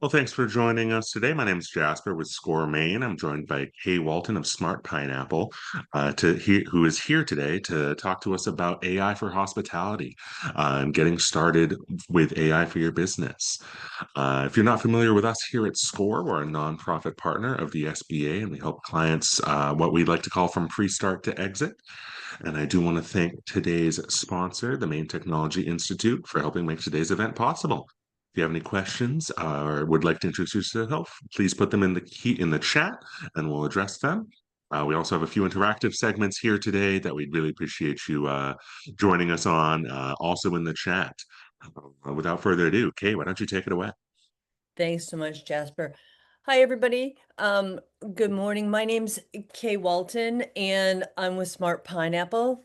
Well, thanks for joining us today. My name is Jasper with Score Maine. I'm joined by Kay Walton of Smart Pineapple, who is here today to talk to us about AI for hospitality and getting started with AI for your business. If you're not familiar with us here at Score, we're a nonprofit partner of the SBA, and we help clients what we like to call from pre-start to exit. And I do want to thank today's sponsor, the Maine Technology Institute, for helping make today's event possible. If you have any questions or would like to introduce yourself, please put them in the chat, and we'll address them. We also have a few interactive segments here today that we'd really appreciate you joining us on, also in the chat. Without further ado, Kay, why don't you take it away? Thanks so much, Jasper. Hi, everybody. Good morning. My name's Kay Walton, and I'm with Smart Pineapple,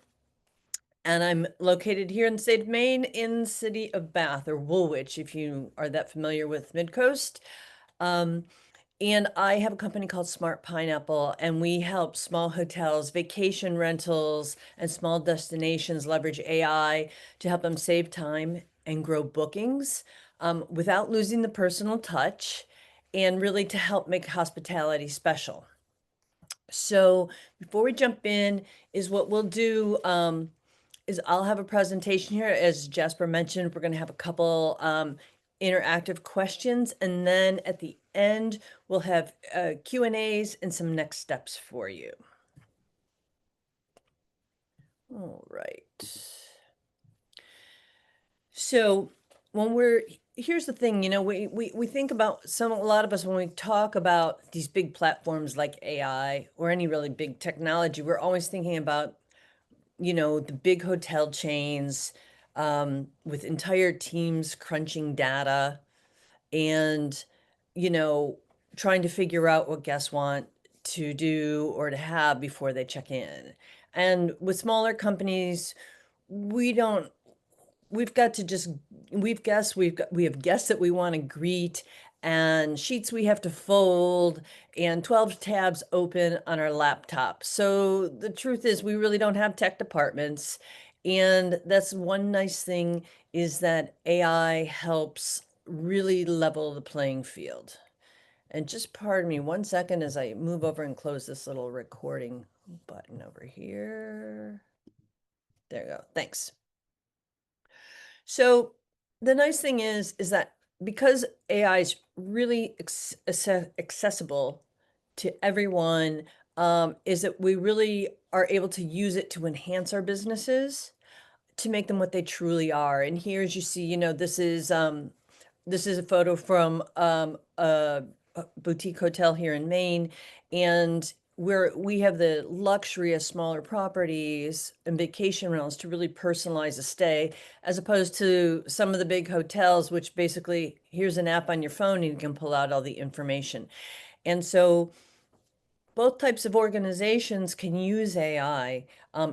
and I'm located here in the state of Maine in the city of Bath, or Woolwich, if you are that familiar with Midcoast. Um, and I have a company called Smart Pineapple, and we help small hotels, vacation rentals, and small destinations leverage AI to help them save time and grow bookings without losing the personal touch, and really to help make hospitality special. So before we jump in, is what we'll do is I'll have a presentation here. As Jasper mentioned, we're going to have a couple interactive questions, and then at the end, we'll have Q&As and some next steps for you. All right. So here's the thing, we think about a lot of us when we talk about these big platforms like AI or any really big technology, we're always thinking about, the big hotel chains with entire teams crunching data and, you know, trying to figure out what guests want to do or to have before they check in. And with smaller companies, we don't we've got to just we have guests that we want to greet and sheets we have to fold and 12 tabs open on our laptop. So the truth is we really don't have tech departments, and that's one nice thing, is that AI helps really level the playing field. And just pardon me 1 second as I move over and close this little recording button over here. There you go. Thanks. So the nice thing is that because AI is really accessible to everyone, is that we really are able to use it to enhance our businesses, to make them what they truly are. And here, as you see, this is a photo from a boutique hotel here in Maine, and where we have the luxury of smaller properties and vacation rentals to really personalize a stay, as opposed to some of the big hotels, which basically, here's an app on your phone and you can pull out all the information. And so both types of organizations can use AI.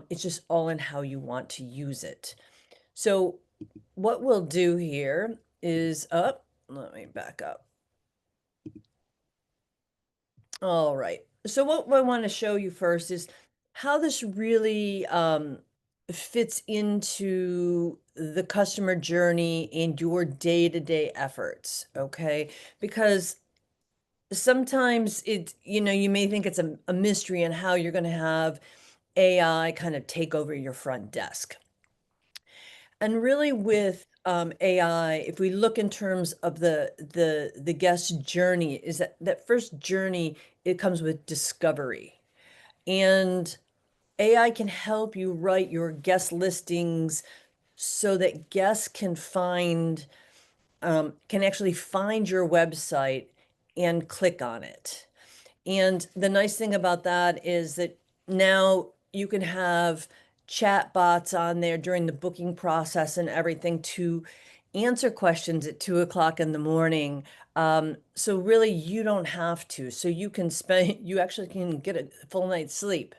It's just all in how you want to use it. So what we'll do here is, let me back up. All right. So what I want to show you first is how this really fits into the customer journey and your day-to-day efforts, okay? Because sometimes you may think it's a mystery on how you're going to have AI kind of take over your front desk. And really with AI, if we look in terms of the guest journey, is that first journey, it comes with discovery. And AI can help you write your guest listings so that guests can actually find your website and click on it. And the nice thing about that is that now you can have chat bots on there during the booking process and everything to answer questions at 2 o'clock in the morning. So really you don't have to. So you actually can get a full night's sleep.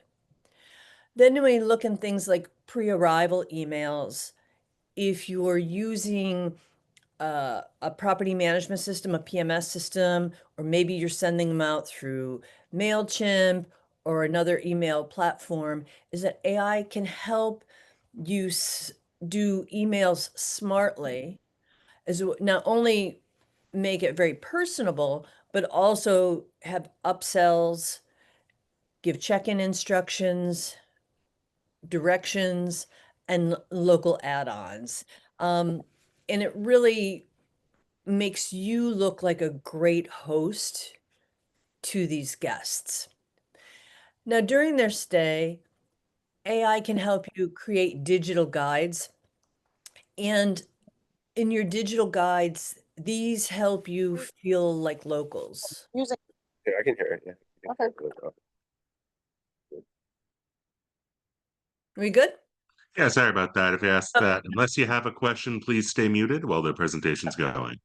Then when we look in things like pre-arrival emails, if you're using a property management system, a PMS system, or maybe you're sending them out through MailChimp or another email platform, is that AI can help you do emails smartly, as not only make it very personable, but also have upsells, give check-in instructions, directions, and local add-ons. And it really makes you look like a great host to these guests. Now, during their stay, AI can help you create digital guides. And in your digital guides, these help you feel like locals. Music. Yeah, I can hear it. Yeah. Okay. Are we good? Yeah, sorry about that. If you asked Oh, that, unless you have a question, please stay muted while the presentation's going.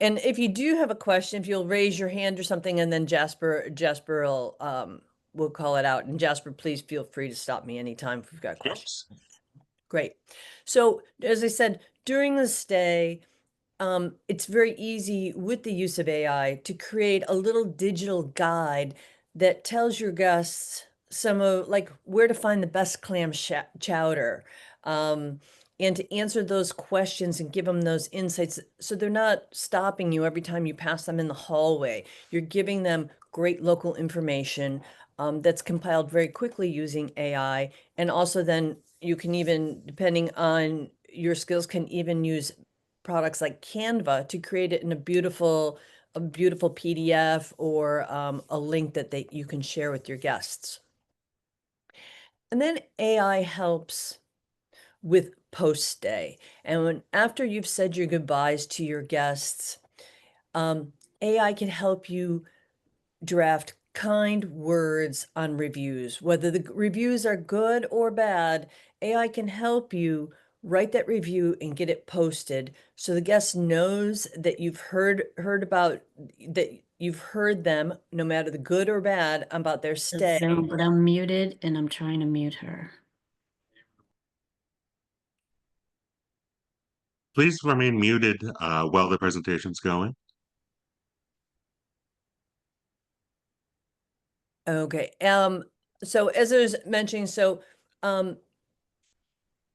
and if you do have a question, if you'll raise your hand or something, and then Jasper will call it out. And Jasper, please feel free to stop me anytime if we've got questions. Oops. Great. So as I said, during the stay, it's very easy with the use of AI to create a little digital guide that tells your guests some of like where to find the best clam chowder, and to answer those questions and give them those insights. So they're not stopping you every time you pass them in the hallway. You're giving them great local information, that's compiled very quickly using AI. And also then you can even, depending on your skills, can even use products like Canva to create it in a beautiful PDF or a link that you can share with your guests. And then AI helps with post day. And after you've said your goodbyes to your guests, AI can help you draft kind words on reviews. Whether the reviews are good or bad, AI can help you write that review and get it posted so the guest knows that you've heard about that you've heard them, no matter the good or bad, about their stay. Zoom, but I'm muted and I'm trying to mute her. Please remain muted while the presentation's going. Okay. So as I was mentioning, um,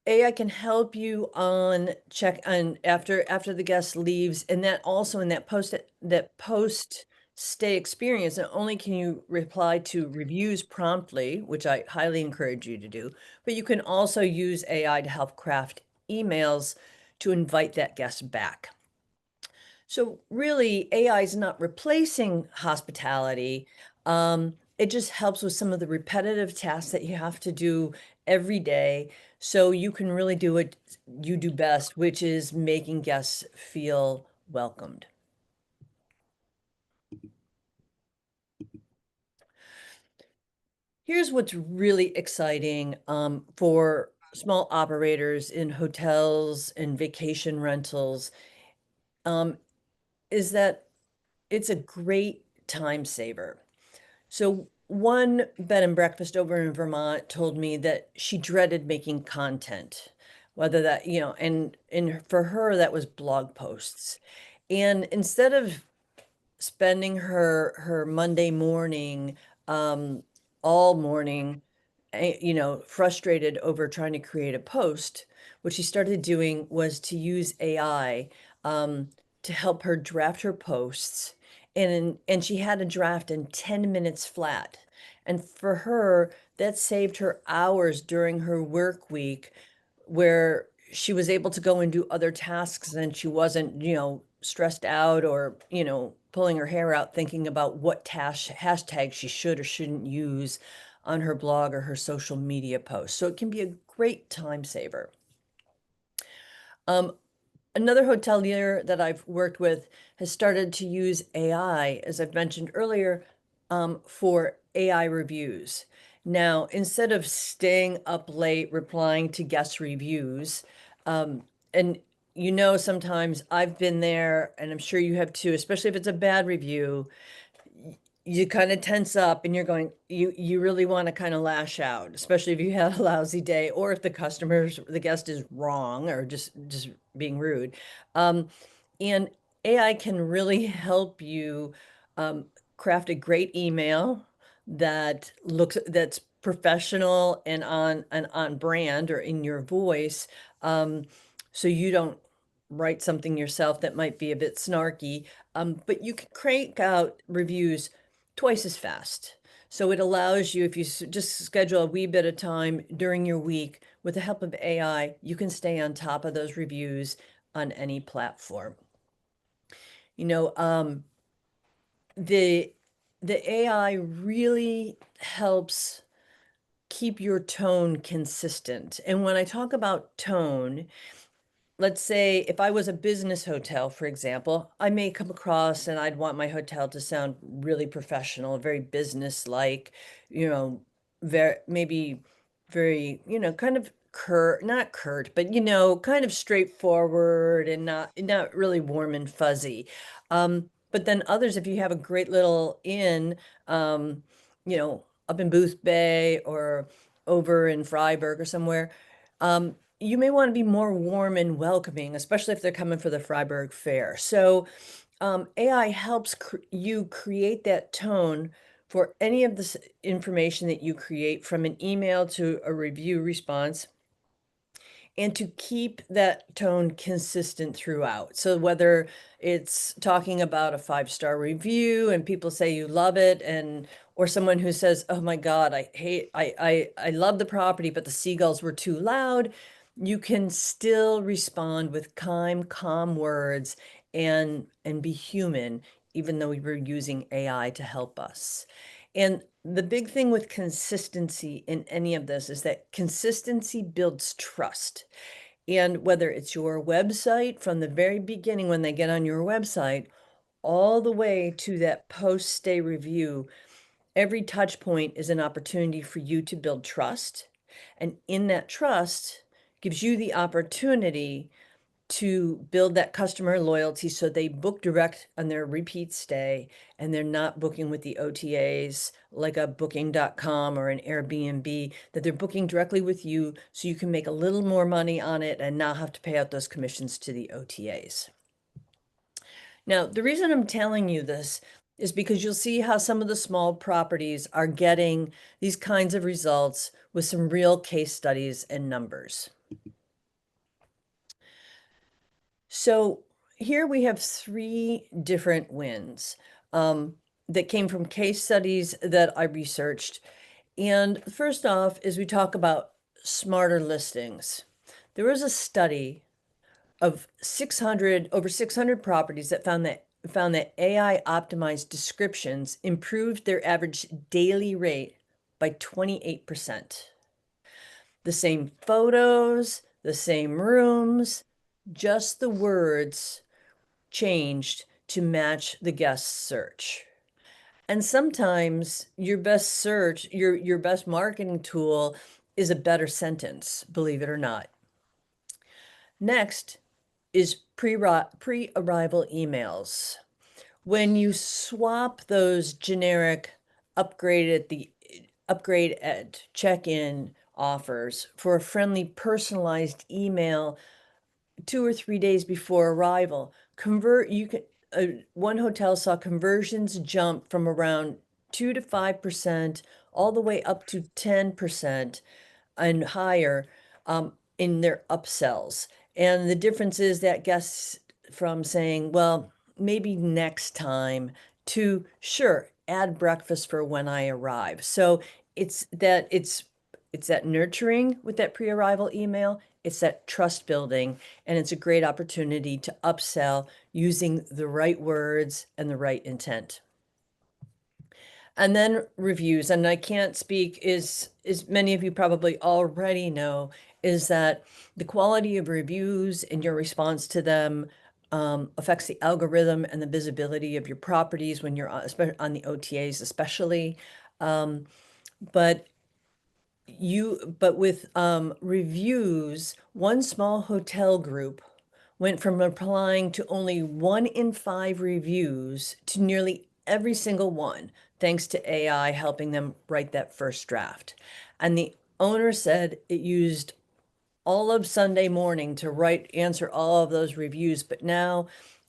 AI can help you on check on after the guest leaves, and that also in that post stay experience, not only can you reply to reviews promptly, which I highly encourage you to do, but you can also use AI to help craft emails to invite that guest back. So really, AI is not replacing hospitality. It just helps with some of the repetitive tasks that you have to do every day. So you can really do what you do best, which is making guests feel welcomed. Here's what's really exciting for small operators in hotels and vacation rentals, um, is that it's a great time saver. So one bed and breakfast over in Vermont told me that she dreaded making content, whether that, and for her that was blog posts. And instead of spending her Monday morning, all morning, frustrated over trying to create a post, what she started doing was to use AI, to help her draft her posts. And she had a draft in 10 minutes flat. And for her, that saved her hours during her work week, where she was able to go and do other tasks and she wasn't, stressed out or, pulling her hair out thinking about what hashtag she should or shouldn't use on her blog or her social media posts. So it can be a great time saver. Another hotelier that I've worked with has started to use AI, as I've mentioned earlier, for AI reviews. Now, instead of staying up late replying to guest reviews, and sometimes I've been there, and I'm sure you have too, especially if it's a bad review, you kind of tense up and you're going, you really want to kind of lash out, especially if you had a lousy day or if the guest is wrong or just being rude. And AI can really help you craft a great email that's professional and on brand or in your voice. So you don't write something yourself that might be a bit snarky, but you can crank out reviews twice as fast. So it allows you, if you just schedule a wee bit of time during your week with the help of AI, you can stay on top of those reviews on any platform. You know, the AI really helps keep your tone consistent. And when I talk about tone, let's say if I was a business hotel, for example, I may come across and I'd want my hotel to sound really professional, very business-like, you know, very maybe very, kind of not curt, but kind of straightforward and not really warm and fuzzy. But then others, if you have a great little inn, up in Booth Bay or over in Freiburg or somewhere, you may want to be more warm and welcoming, especially if they're coming for the Freiburg Fair. So AI helps you create that tone for any of this information that you create, from an email to a review response, and to keep that tone consistent throughout. So whether it's talking about a 5-star review and people say you love it, and or someone who says, "Oh my God, I love the property, but the seagulls were too loud," you can still respond with calm words and be human, even though we were using AI to help us. And the big thing with consistency in any of this is that consistency builds trust. And whether it's your website from the very beginning when they get on your website, all the way to that post-stay review, every touch point is an opportunity for you to build trust. And in that trust gives you the opportunity to build that customer loyalty so they book direct on their repeat stay, and they're not booking with the OTAs like a booking.com or an Airbnb, that they're booking directly with you so you can make a little more money on it and not have to pay out those commissions to the OTAs. Now, the reason I'm telling you this is because you'll see how some of the small properties are getting these kinds of results with some real case studies and numbers. So here we have 3 different wins that came from case studies that I researched. And first off is we talk about smarter listings. There was a study of over 600 properties that found that AI optimized descriptions improved their average daily rate by 28%. The same photos, the same rooms, just the words changed to match the guest search. And sometimes your best search, your best marketing tool is a better sentence, believe it or not. Next is pre-arrival emails. When you swap those generic upgrade at check-in offers for a friendly personalized email 2 or 3 days before arrival, one hotel saw conversions jump from around 2 to 5% all the way up to 10% and higher in their upsells. And the difference is that guests, from saying, well, maybe next time, to sure, add breakfast for when I arrive. So it's that nurturing with that pre-arrival email, it's that trust building, and it's a great opportunity to upsell using the right words and the right intent. And then reviews, and I can't speak, is many of you probably already know, is that the quality of reviews and your response to them affects the algorithm and the visibility of your properties when you're on the OTAs especially. But with reviews, one small hotel group went from applying to only 1 in 5 reviews to nearly every single one, thanks to AI helping them write that first draft. And the owner said it used all of Sunday morning to answer all of those reviews, but now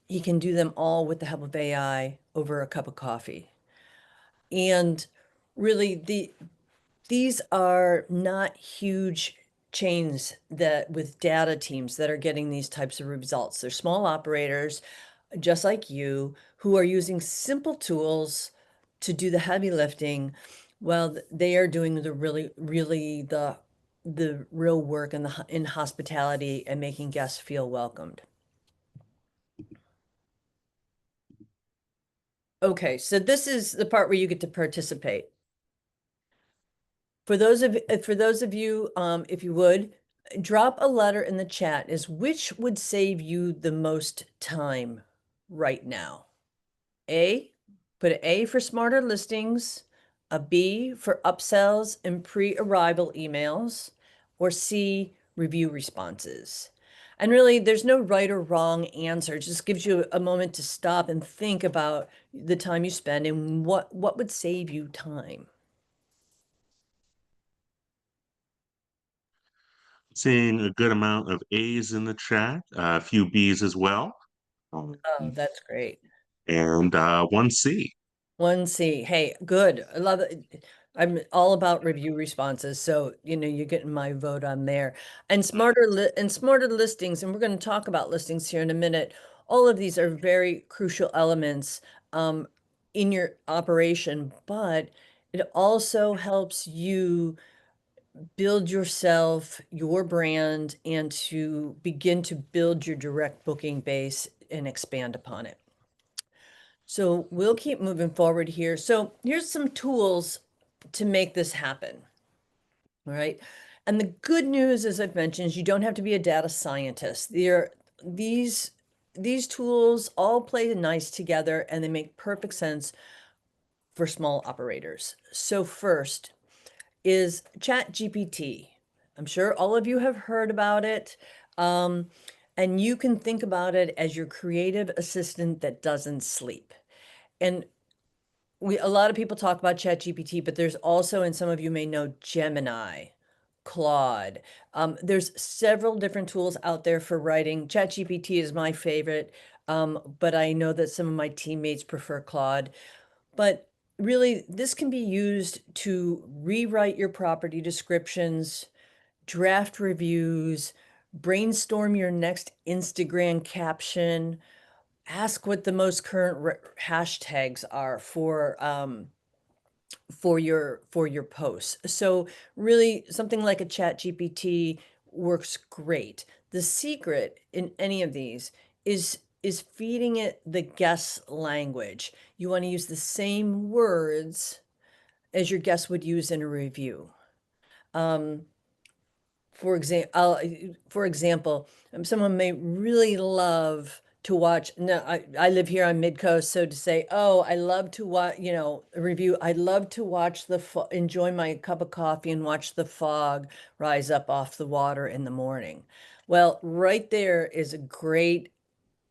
he can do them all with the help of AI over a cup of coffee. And really, these are not huge chains that with data teams that are getting these types of results. They're small operators, just like you, who are using simple tools to do the heavy lifting. Well, they are doing the really the real work in hospitality and making guests feel welcomed. Okay, so this is the part where you get to participate. For those of you, if you would, drop a letter in the chat is which would save you the most time right now? A, put an A for smarter listings, a B for upsells and pre-arrival emails, or C, review responses. And really, there's no right or wrong answer. It just gives you a moment to stop and think about the time you spend and what would save you time. Seeing a good amount of A's in the chat, a few B's as well, Oh, that's great. and one C. 1C. Hey, good. I love it. I'm all about review responses, so you're getting my vote on there. And smarter listings, and we're going to talk about listings here in a minute. All of these are very crucial elements in your operation, but it also helps you build yourself, your brand, and to begin to build your direct booking base and expand upon it. So we'll keep moving forward here. So here's some tools to make this happen. All right. And the good news, as I've mentioned, is you don't have to be a data scientist. These these tools all play nice together and they make perfect sense for small operators. So first is ChatGPT. I'm sure all of you have heard about it. And you can think about it as your creative assistant that doesn't sleep. And a lot of people talk about ChatGPT, but there's also, and some of you may know, Gemini, Claude. There's several different tools out there for writing. ChatGPT is my favorite, but I know that some of my teammates prefer Claude. But really, this can be used to rewrite your property descriptions, draft reviews, brainstorm your next Instagram caption, ask what the most current hashtags are for your posts. So really something like a chat GPT works great. The secret in any of these is feeding it the guest language. You want to use the same words as your guest would use in a review. Um, for example, someone may really love to watch. No, I live here on Mid Coast, so to say, oh, I love to watch, a review. I love to watch enjoy my cup of coffee and watch the fog rise up off the water in the morning. Well, right there is a great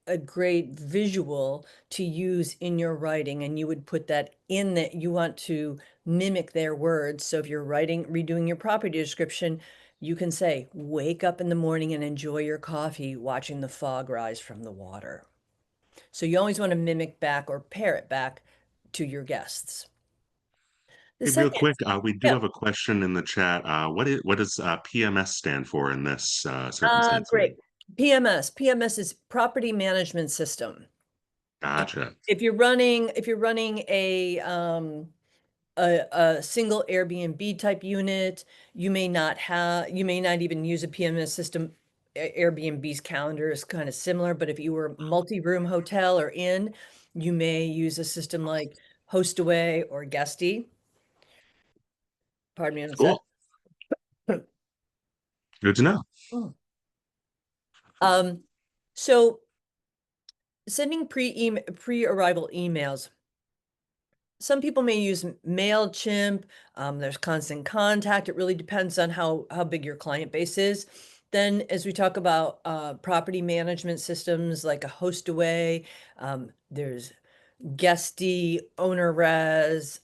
visual to use in your writing, and you would put that in that you want to mimic their words. So if you're redoing your property description, you can say, wake up in the morning and enjoy your coffee watching the fog rise from the water. So you always want to mimic back or parrot back to your guests. The Hey, real second, quick, we do yeah, have a question in the chat. What does PMS stand for in this circumstance here? great. PMS is property management system. Gotcha. If you're running a single Airbnb type unit, you may not even use a PMS system. Airbnb's calendar is kind of similar, but if you were multi-room hotel or inn, you may use a system like Hostaway or Guesty. Pardon me one sec. Cool. Good to know. Mm. So sending pre-arrival emails. Some people may use MailChimp. There's Constant Contact. It really depends on how big your client base is. Then, as we talk about property management systems like a Hostaway, there's Guesty, OwnerRez,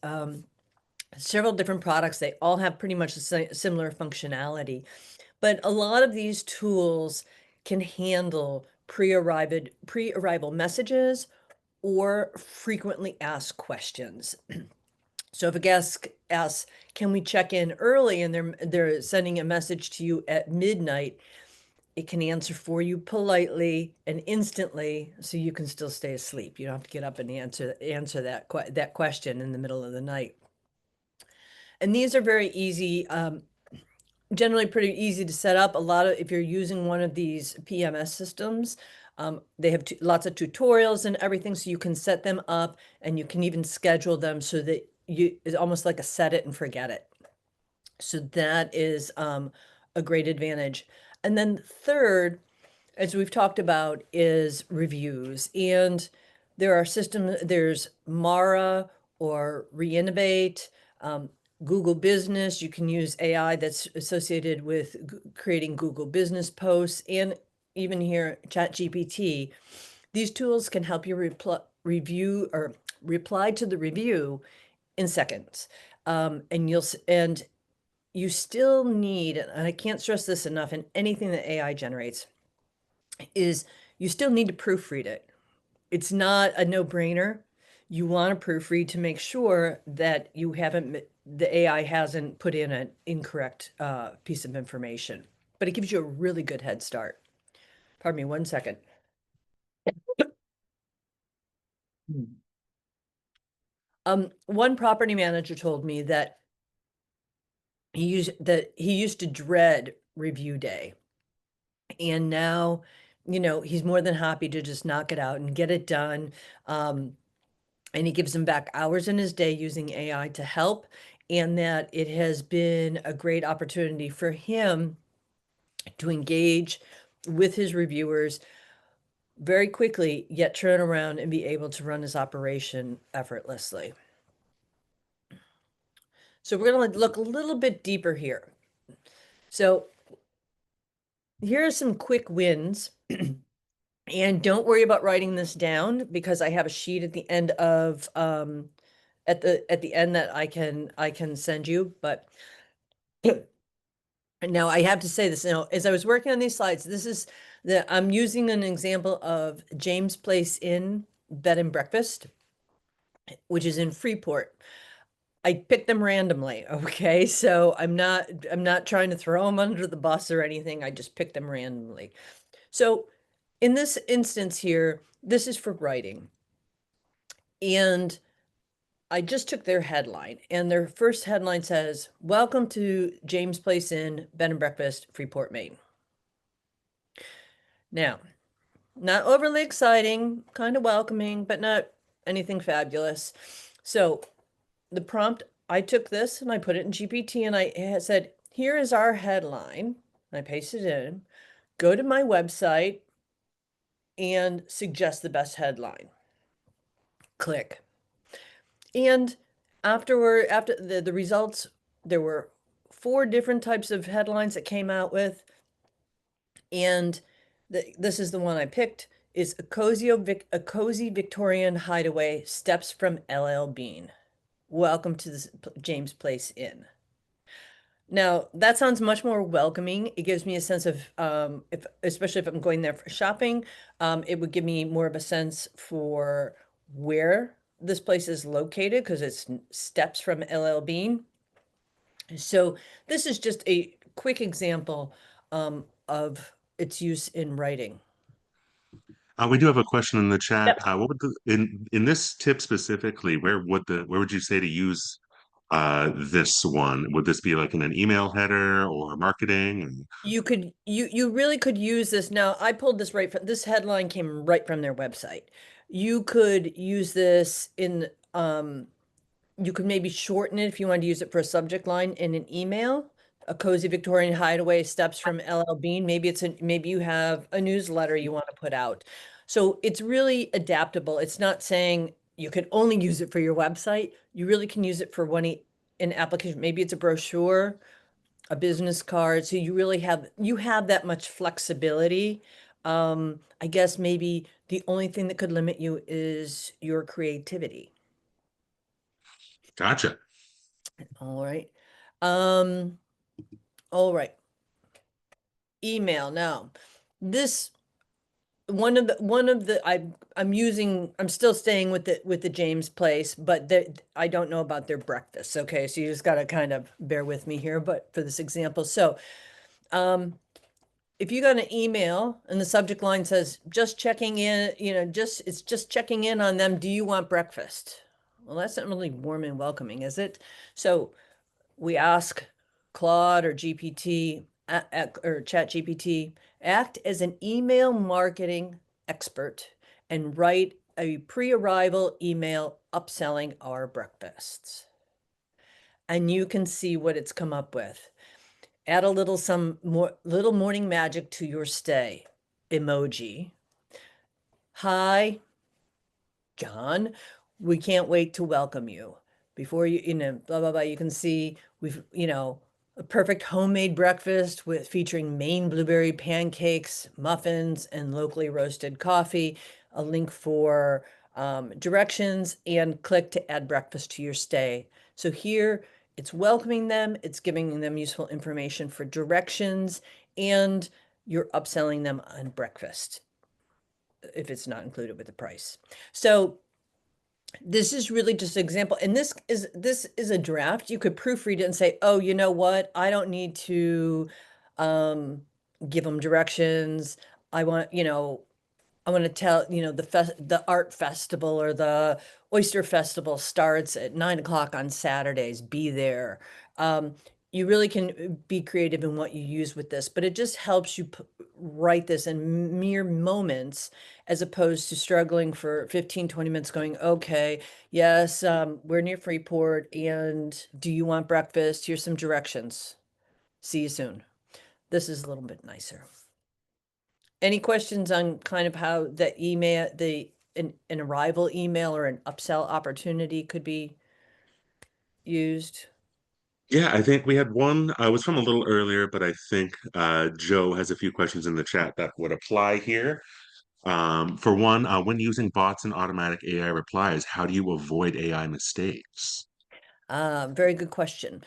several different products. They all have pretty much the similar functionality. But a lot of these tools can handle pre-arrival messages or frequently asked questions. So if a guest asks, can we check in early, and they're sending a message to you at midnight, it can answer for you politely and instantly, so you can still stay asleep. You don't have to get up and answer that question in the middle of the night. And these are very easy, generally pretty easy to set up. If you're using one of these PMS systems, they have lots of tutorials and everything, so you can set them up, and you can even schedule them so that it's almost like a set it and forget it. So that is a great advantage. And then third, as we've talked about, is reviews. And there's Mara or Reinnovate, Google Business. You can use AI that's associated with creating Google Business posts, and even here, ChatGPT. These tools can help you review or reply to the review in seconds. And you still need, and I can't stress this enough in anything that AI generates, is you still need to proofread it. It's not a no-brainer. You want to proofread to make sure that the AI hasn't put in an incorrect piece of information, but it gives you a really good head start. Pardon me, 1 second. One property manager told me that he used to dread review day. And now, he's more than happy to just knock it out and get it done. And he gives them back hours in his day using AI to help. And that it has been a great opportunity for him to engage with his reviewers very quickly, yet turn around and be able to run his operation effortlessly. So we're going to look a little bit deeper here. So here are some quick wins. And don't worry about writing this down, because I have a sheet at the end of at the end that I can send you. But now I have to say this, as I was working on these slides, I'm using an example of James Place Inn Bed and Breakfast, which is in Freeport. I picked them randomly, okay? So I'm not trying to throw them under the bus or anything. I just picked them randomly. So in this instance here, this is for writing. And I just took their headline, and their first headline says, "Welcome to James Place Inn Bed and Breakfast, Freeport, Maine." Now, not overly exciting, kind of welcoming, but not anything fabulous. So the prompt, I took this and I put it in GPT, and I said, here is our headline. And I pasted it in. Go to my website and suggest the best headline. Click. And after the results, there were 4 different types of headlines that came out with. And this is the one I picked, is a cozy Victorian hideaway steps from LL Bean. Welcome to the James Place Inn. Now, that sounds much more welcoming. It gives me a sense of, especially if I'm going there for shopping, it would give me more of a sense for where this place is located, because it's steps from LL Bean. So this is just a quick example of its use in writing. We do have a question in the chat. Yep. What would in this tip specifically, where would you say to use this one? Would this be like in an email header or marketing? You really could use this. Now, I pulled this this headline came right from their website. You could use this in, you could maybe shorten it if you wanted to use it for a subject line in an email. A cozy Victorian hideaway steps from LL Bean. Maybe you have a newsletter you want to put out. So it's really adaptable. It's not saying you can only use it for your website. You really can use it for an application. Maybe it's a brochure, a business card. So you have that much flexibility. I guess maybe the only thing that could limit you is your creativity. Gotcha. All right. Um, all right. Email. Now, this I'm still staying with the James Place, but I don't know about their breakfast. Okay, so you just got to kind of bear with me here, but for this example, so if you got an email and the subject line says just checking in, it's just checking in on them, do you want breakfast? Well, that's not really warm and welcoming, is it? So we ask Claude or GPT or Chat GPT, act as an email marketing expert and write a pre-arrival email upselling our breakfasts. And you can see what it's come up with. Add a little morning magic to your stay. Emoji. Hi, John. We can't wait to welcome you. Before blah, blah, blah, you can see a perfect homemade breakfast featuring Maine blueberry pancakes, muffins, and locally roasted coffee, a link for directions, and click to add breakfast to your stay. So here it's welcoming them, it's giving them useful information for directions, and you're upselling them on breakfast if it's not included with the price. So this is really just an example, and this is a draft. You could proofread it and say, oh, you know what? I don't need to give them directions. I want to tell, the art festival or the oyster festival starts at 9 o'clock on Saturdays. Be there. You really can be creative in what you use with this, but it just helps you write this in mere moments as opposed to struggling for 15, 20 minutes going, okay, yes, we're near Freeport, and do you want breakfast? Here's some directions. See you soon. This is a little bit nicer. Any questions on kind of how the email, an arrival email or an upsell opportunity could be used? Yeah, I think we had one. I was from a little earlier, but I think Joe has a few questions in the chat that would apply here. For one, when using bots and automatic AI replies, how do you avoid AI mistakes? Very good question.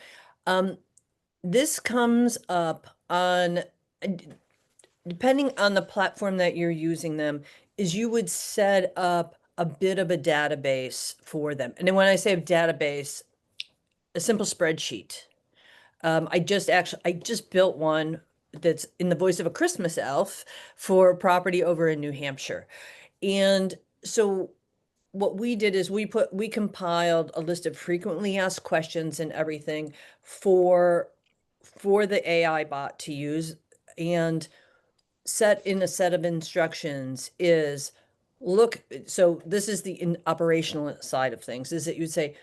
This comes up on, depending on the platform that you're using them, is you would set up a bit of a database for them. And then when I say a database, a simple spreadsheet. I just built one that's in the voice of a Christmas elf for a property over in New Hampshire. And so what we did is we compiled a list of frequently asked questions and everything for the AI bot to use, and set in a set of instructions is look, so this is the operational side of things, is that you'd say,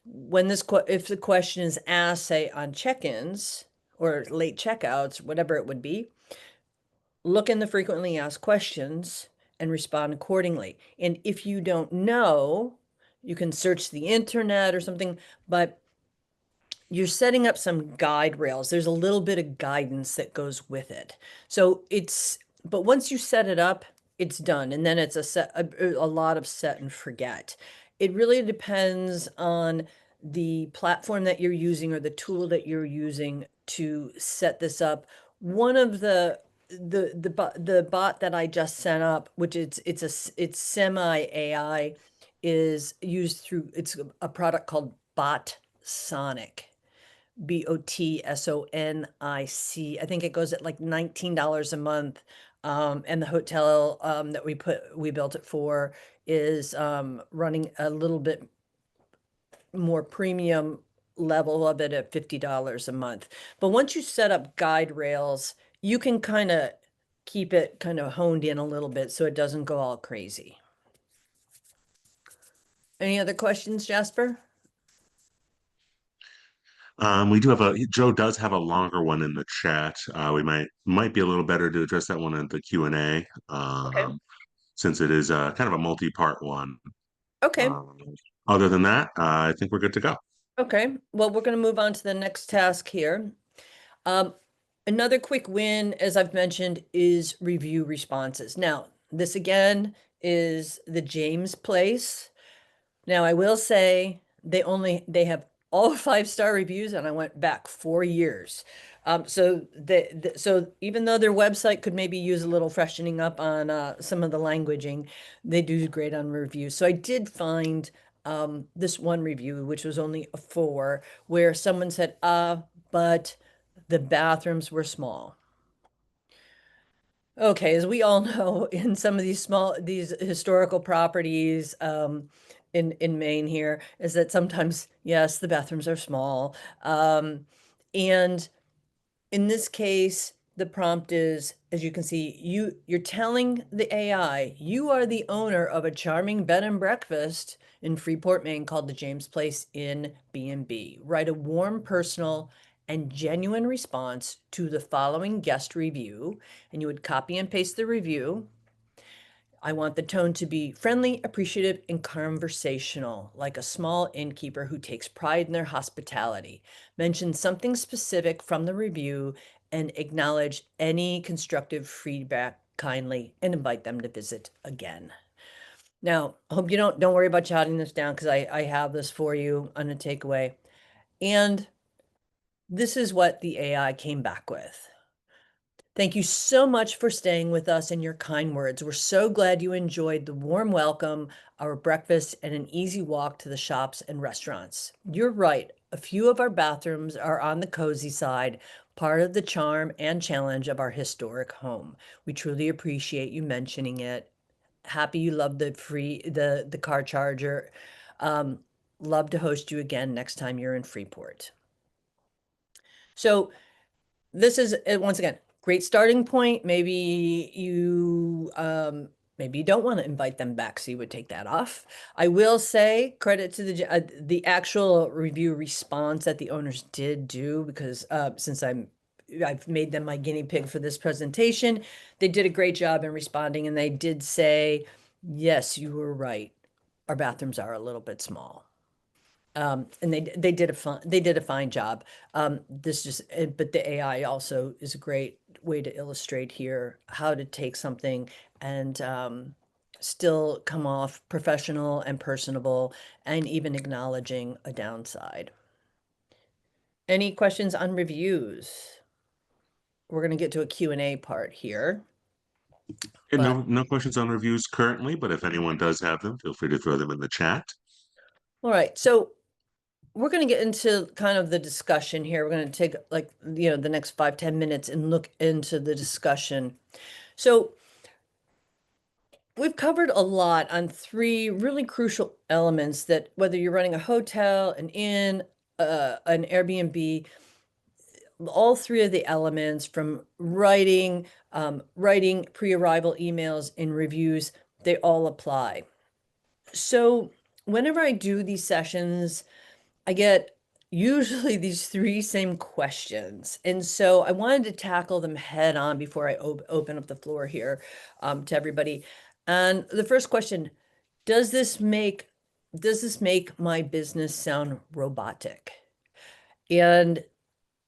when if the question is asked, say on check-ins or late checkouts, whatever it would be, look in the frequently asked questions and respond accordingly. And if you don't know, you can search the internet or something, but you're setting up some guide rails. There's a little bit of guidance that goes with it. So but once you set it up, it's done. And then it's a lot of set and forget. It really depends on the platform that you're using or the tool that you're using to set this up. One of the bot that I just set up, which it's semi AI, is used through, it's a product called Bot Sonic. BOTSONIC. I think it goes at like $19 a month. And the hotel that we built it for is running a little bit more premium level of it at $50 a month. But once you set up guide rails, you can kind of keep it kind of honed in a little bit so it doesn't go all crazy. Any other questions, Jasper? We do have Joe does have a longer one in the chat. We might be a little better to address that one in the Q&A, Okay. since it is kind of a multi-part one. Okay. Um, Other than that, I think we're good to go. Okay. Well, we're going to move on to the next task here. Another quick win, as I've mentioned, is review responses. Now, this again is the James Place. Now, I will say they have all 5-star reviews, and I went back 4 years. So even though their website could maybe use a little freshening up on some of the languaging, they do great on reviews. So I did find this one review, which was only a 4, where someone said, but the bathrooms were small. Okay, as we all know, in some of these historical properties in Maine here, is that sometimes, yes, the bathrooms are small. And in this case, the prompt is, as you can see, you're telling the AI, you are the owner of a charming bed and breakfast in Freeport, Maine called the James Place Inn B&B. Write a warm, personal, and genuine response to the following guest review, and you would copy and paste the review. I want the tone to be friendly, appreciative, and conversational, like a small innkeeper who takes pride in their hospitality. Mention something specific from the review and acknowledge any constructive feedback kindly and invite them to visit again. Now, I hope you don't worry about jotting this down because I have this for you on a takeaway. And this is what the AI came back with. Thank you so much for staying with us and your kind words. We're so glad you enjoyed the warm welcome, our breakfast, and an easy walk to the shops and restaurants. You're right. A few of our bathrooms are on the cozy side, part of the charm and challenge of our historic home. We truly appreciate you mentioning it. Happy you love the car charger. Love to host you again next time you're in Freeport. So this is once again great starting point. Maybe you don't want to invite them back, so you would take that off. I will say credit to the actual review response that the owners did do, because since I've made them my guinea pig for this presentation, they did a great job in responding, and they did say, yes, you were right. Our bathrooms are a little bit small. And they did a fine job. But the AI also is a great way to illustrate here how to take something and still come off professional and personable and even acknowledging a downside. Any questions on reviews? We're going to get to a Q&A part here. And But no questions on reviews currently, but if anyone does have them, feel free to throw them in the chat. all right, so we're going to get into kind of the discussion here. We're going to take like, the next 5-10 minutes and look into the discussion. So we've covered a lot on 3 really crucial elements that whether you're running a hotel, an inn, an Airbnb, all 3 of the elements from writing pre-arrival emails and reviews, they all apply. So whenever I do these sessions, I get usually these 3 same questions. And so I wanted to tackle them head on before I open up the floor here to everybody. And the first question, does this make my business sound robotic? And,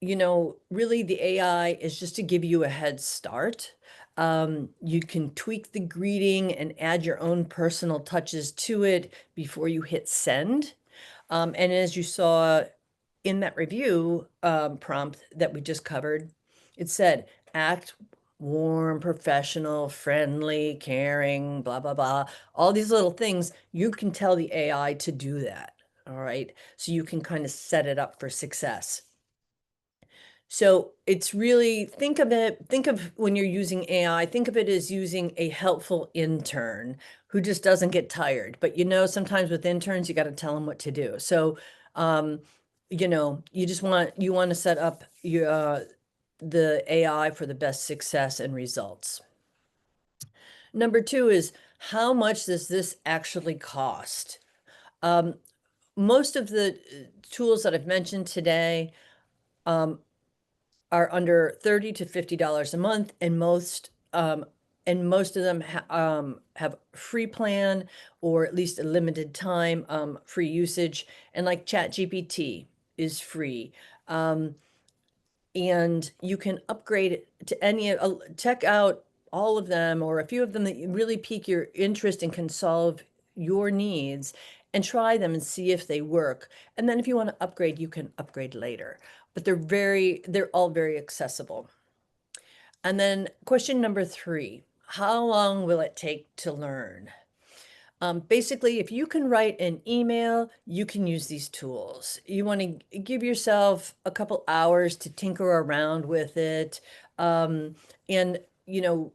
really the AI is just to give you a head start. You can tweak the greeting and add your own personal touches to it before you hit send. And as you saw in that review prompt that we just covered, it said, act warm, professional, friendly, caring, blah, blah, blah. All these little things, you can tell the AI to do that. All right. So you can kind of set it up for success. So it's really, think of when you're using AI, think of it as using a helpful intern who just doesn't get tired. But sometimes with interns, you got to tell them what to do. So, you want to set up the AI for the best success and results. Number 2 is, how much does this actually cost? Most of the tools that I've mentioned today, are under $30 to $50 a month, and most of them have free plan or at least a limited time free usage. And like ChatGPT is free. And you can upgrade to check out all of them or a few of them that really pique your interest and can solve your needs, and try them and see if they work. And then if you want to upgrade, you can upgrade later. but they're all very accessible. And then question number 3, how long will it take to learn? Basically, if you can write an email, you can use these tools. You want to give yourself a couple hours to tinker around with it. And you'll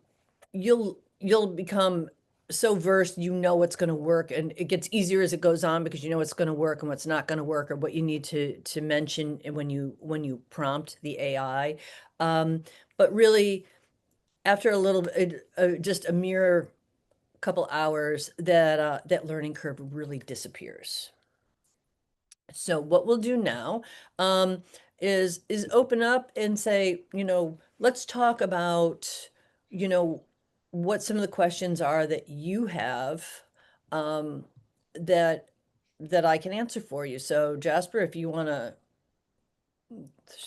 become so versed, what's going to work, and it gets easier as it goes on because you know what's going to work and what's not going to work, or what you need to mention when you prompt the AI. But really, after a little bit, just a mere couple hours, that learning curve really disappears. So what we'll do now is open up and say, let's talk about, you know, what some of the questions are that you have um, that that I can answer for you. So Jasper, if you want to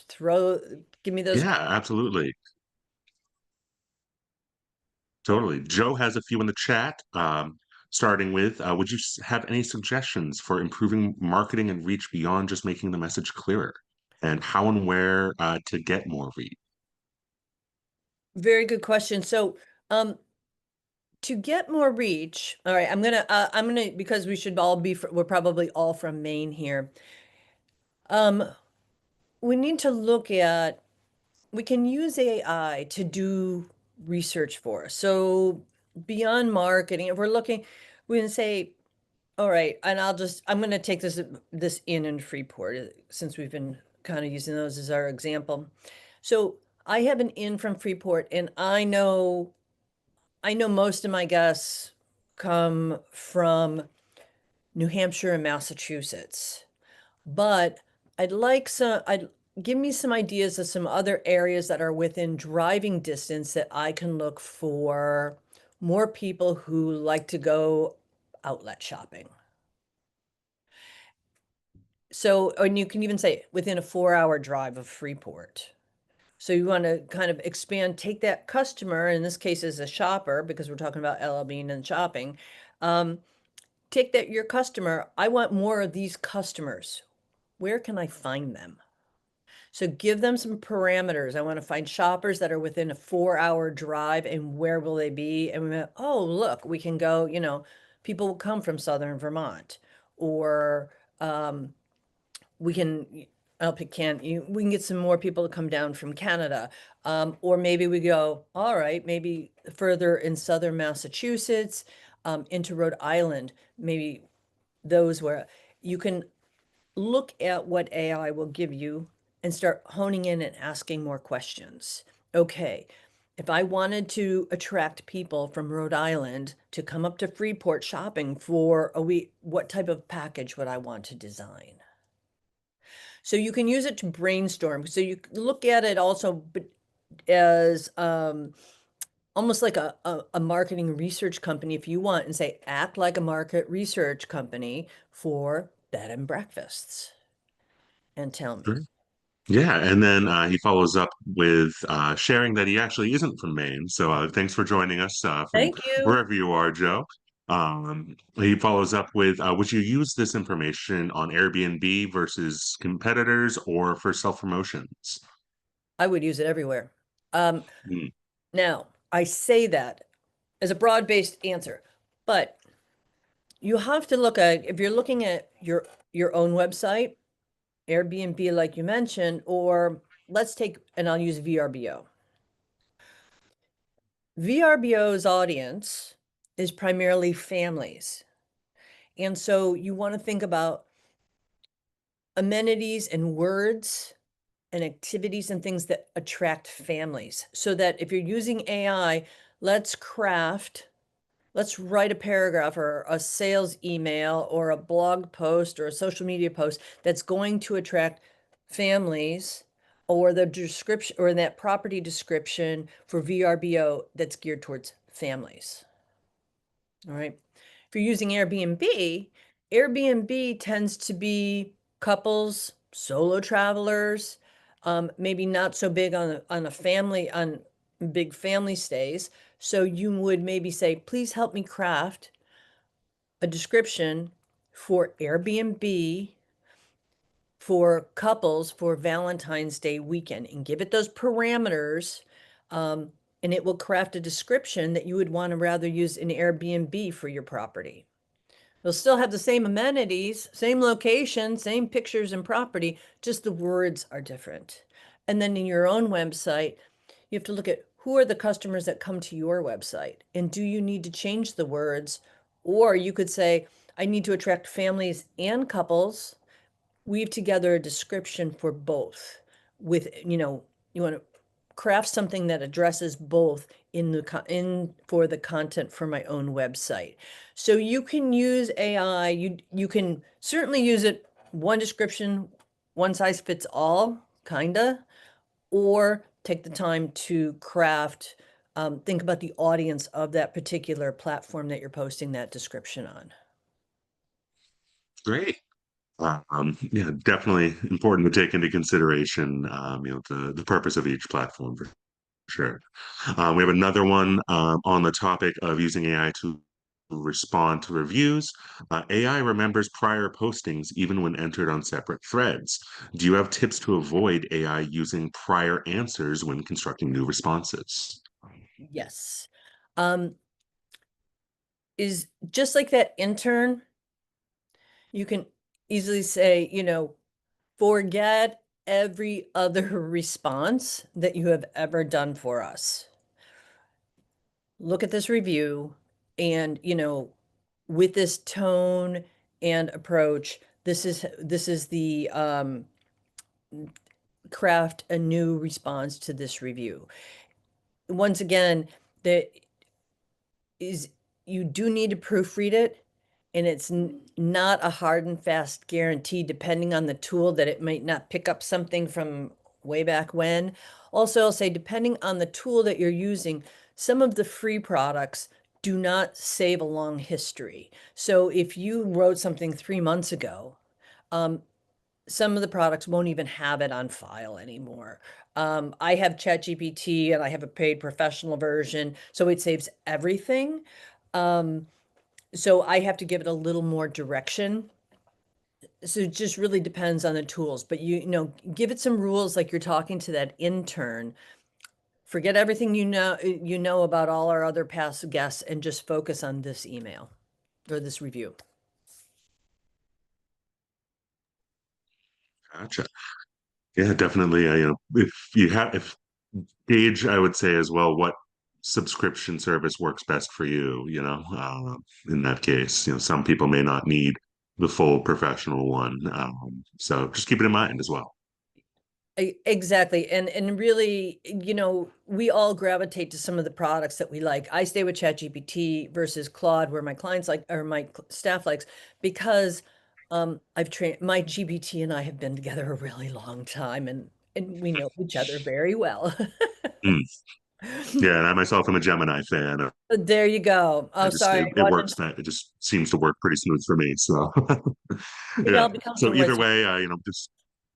throw, give me those. Yeah, absolutely. Totally. Joe has a few in the chat. Starting with, would you have any suggestions for improving marketing and reach beyond just making the message clearer? And how and where to get more reach? Very good question. So, to get more reach, all right, I'm gonna, because we should all be, we're probably all from Maine here. Um, we need to look at, we can use AI to do research for us. So beyond marketing, if we're looking, we can say, all right, and I'm going to take this in Freeport, since we've been kind of using those as our example. So I have an in from Freeport, and I know most of my guests come from New Hampshire and Massachusetts. But I'd give me some ideas of some other areas that are within driving distance that I can look for more people who like to go outlet shopping. So, and you can even say within a 4-hour drive of Freeport. So you want to kind of expand, take that customer, in this case as a shopper, because we're talking about LL Bean and shopping. Take that, your customer, I want more of these customers. Where can I find them? So give them some parameters. I want to find shoppers that are within a 4-hour drive, and where will they be? And oh, look, we can go, people will come from Southern Vermont, or we can, I'll pick we can get some more people to come down from Canada. Or maybe we go, all right, maybe further in Southern Massachusetts, into Rhode Island, maybe those where you can look at what AI will give you and start honing in and asking more questions. Okay, if I wanted to attract people from Rhode Island to come up to Freeport shopping for a week, what type of package would I want to design? So you can use it to brainstorm. So you look at it also as almost like a marketing research company, if you want, and say, act like a market research company for bed and breakfasts, and tell me. Sure. Yeah, and then he follows up with sharing that he actually isn't from Maine. So thanks for joining us from Thank you. wherever you are, Joe. He follows up with, would you use this information on Airbnb versus competitors or for self-promotions? I would use it everywhere. Um, Hmm, Now, I say that as a broad-based answer, but you have to look at, if you're looking at your own website, Airbnb, like you mentioned, or let's take, and I'll use VRBO. VRBO's audience is primarily families. And so you want to think about amenities and words and activities and things that attract families. So that if you're using AI, let's write a paragraph or a sales email or a blog post or a social media post that's going to attract families, or the description or that property description for VRBO that's geared towards families. All right. If you're using Airbnb, Airbnb tends to be couples, solo travelers, maybe not so big on a family, on big family stays. So you would maybe say, please help me craft a description for Airbnb for couples for Valentine's Day weekend and give it those parameters. And it will craft a description that you would want to rather use in Airbnb for your property. They'll still have the same amenities, same location, same pictures and property, just the words are different. And then in your own website, you have to look at who are the customers that come to your website and do you need to change the words? Or you could say, I need to attract families and couples, weave together a description for both with, you want to craft something that addresses both in for the content for my own website. So you can use AI, you can certainly use it one description, one size fits all, kinda, or take the time to craft, think about the audience of that particular platform that you're posting that description on. Great. Yeah, definitely important to take into consideration, the purpose of each platform for sure. We have another one on the topic of using AI to respond to reviews. AI remembers prior postings even when entered on separate threads. Do you have tips to avoid AI using prior answers when constructing new responses? Yes. Um, is just like that intern, you can easily say, forget every other response that you have ever done for us. Look at this review and, with this tone and approach, this is the craft a new response to this review. Once again, that is you do need to proofread it, and it's not a hard and fast guarantee depending on the tool that it might not pick up something from way back when. Also, I'll say depending on the tool that you're using, some of the free products do not save a long history. So if you wrote something 3 months ago, some of the products won't even have it on file anymore. I have ChatGPT and I have a paid professional version, so it saves everything. So I have to give it a little more direction. So it just really depends on the tools, but give it some rules like you're talking to that intern. Forget everything you know about all our other past guests and just focus on this email or this review. Gotcha. Yeah, definitely. If gauge, I would say as well, what subscription service works best for you, in that case, some people may not need the full professional one. So just keep it in mind as well. Exactly. And really, we all gravitate to some of the products that we like. I stay with ChatGPT versus Claude, where my clients like, or my staff likes, because I've trained my GPT and I have been together a really long time and we know each other very well. Mm. Yeah, and I myself am a Gemini fan. There you go. I Oh, just sorry. it works. It just seems to work pretty smooth for me. So It yeah. all becomes a So either voice. way, just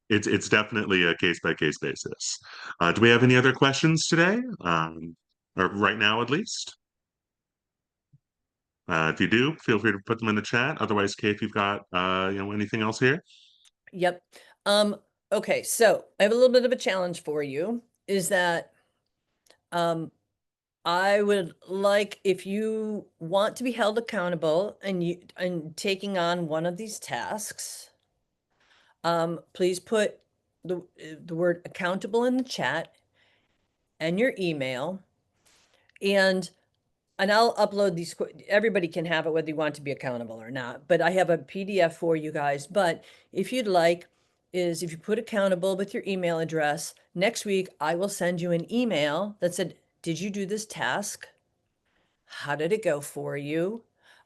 it's definitely a case by case basis. Do we have any other questions today? Or right now at least? If you do, feel free to put them in the chat. Otherwise, Kate, if you've got anything else here. Yep. Um, okay, so I have a little bit of a challenge for you, is that um I would like, if you want to be held accountable and taking on one of these tasks, please put the word accountable in the chat and your email, and I'll upload these. Everybody can have it whether you want to be accountable or not, but I have a PDF for you guys. But if you'd like, is if you put accountable with your email address, next week I will send you an email that said, did you do this task? How did it go for you?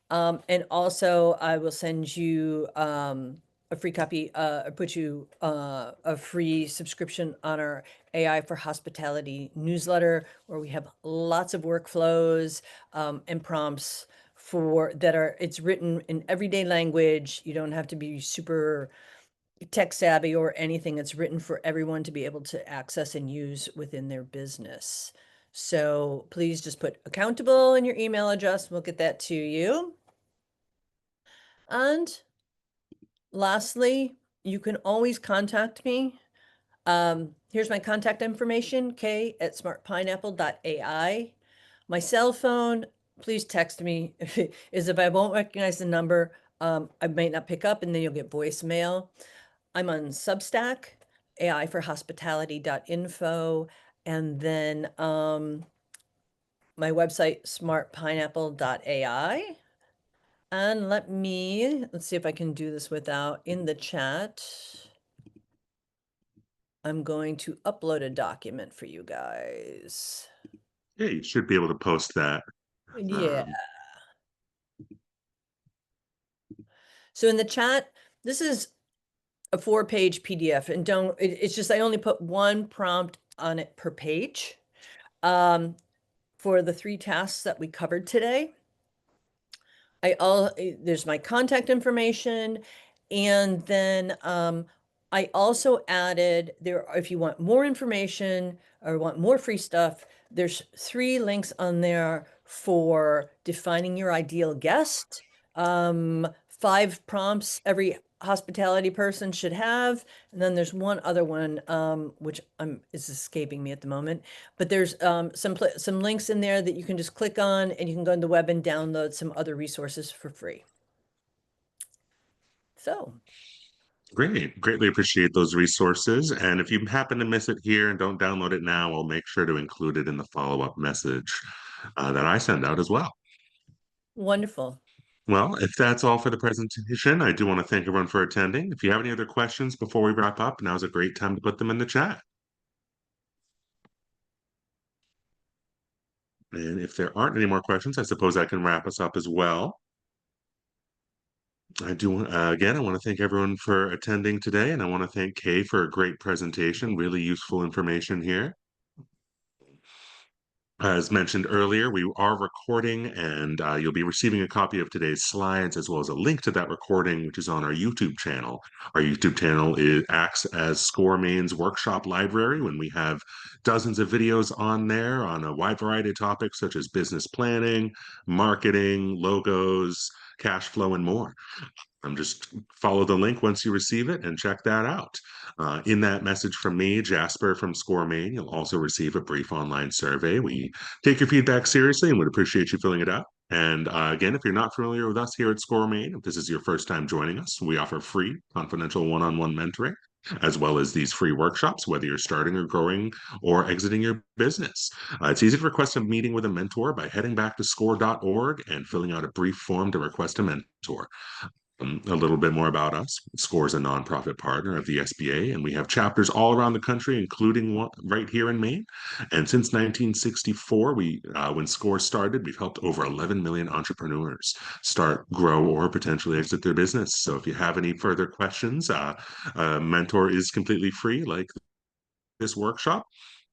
And also I will send you a free copy, put you a free subscription on our AI for Hospitality newsletter, where we have lots of workflows and prompts it's written in everyday language. You don't have to be super tech savvy or anything. It's written for everyone to be able to access and use within their business. So please just put accountable in your email address. We'll get that to you. And lastly, you can always contact me. Here's my contact information, k@smartpineapple.ai. My cell phone, please text me, is if I won't recognize the number, I might not pick up and then you'll get voicemail. I'm on Substack, aiforhospitality.info, and then my website, smartpineapple.ai. And let's see if I can do this without in the chat. I'm going to upload a document for you guys. Yeah, you should be able to post that. Yeah. Um, So in the chat, this is a 4-page PDF, and it's just I only put one prompt on it per page for the 3 tasks that we covered today. There's my contact information, and then I also added there, if you want more information or want more free stuff, there's 3 links on there for defining your ideal guest, 5 prompts every hospitality person should have, and then there's one other one which is escaping me at the moment, but there's some links in there that you can just click on, and you can go on the web and download some other resources for free. So Great. Greatly appreciate those resources. And if you happen to miss it here and don't download it now, I'll make sure to include it in the follow-up message that I send out as well. wonderful. Well, if that's all for the presentation, I do want to thank everyone for attending. If you have any other questions before we wrap up, now's a great time to put them in the chat. And if there aren't any more questions, I suppose I can wrap us up as well. I do, again, I want to thank everyone for attending today, and I want to thank Kay for a great presentation, really useful information here. As mentioned earlier, we are recording, and you'll be receiving a copy of today's slides as well as a link to that recording, which is on our YouTube channel. Our YouTube channel acts as ScoreMain's workshop library when we have dozens of videos on there on a wide variety of topics such as business planning, marketing, logos, cash flow, and more. Just follow the link once you receive it and check that out. In that message from me, Jasper from ScoreMain, you'll also receive a brief online survey. We take your feedback seriously and would appreciate you filling it out. And again, if you're not familiar with us here at ScoreMain, if this is your first time joining us, we offer free confidential one-on-one mentoring, as well as these free workshops, whether you're starting or growing or exiting your business. It's easy to request a meeting with a mentor by heading back to score.org and filling out a brief form to request a mentor. A little bit more about us. SCORE is a nonprofit partner of the SBA, and we have chapters all around the country, including one right here in Maine. And since 1964, when SCORE started, we've helped over 11 million entrepreneurs start, grow, or potentially exit their business. So if you have any further questions, a mentor is completely free, like this workshop.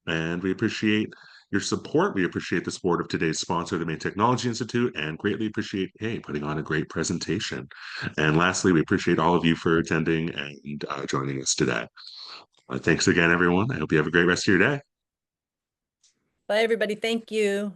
And we appreciate your support. We appreciate the support of today's sponsor, the Maine Technology Institute, and greatly appreciate putting on a great presentation. And lastly, we appreciate all of you for attending and joining us today. Thanks again, everyone. I hope you have a great rest of your day. Bye, everybody. Thank you.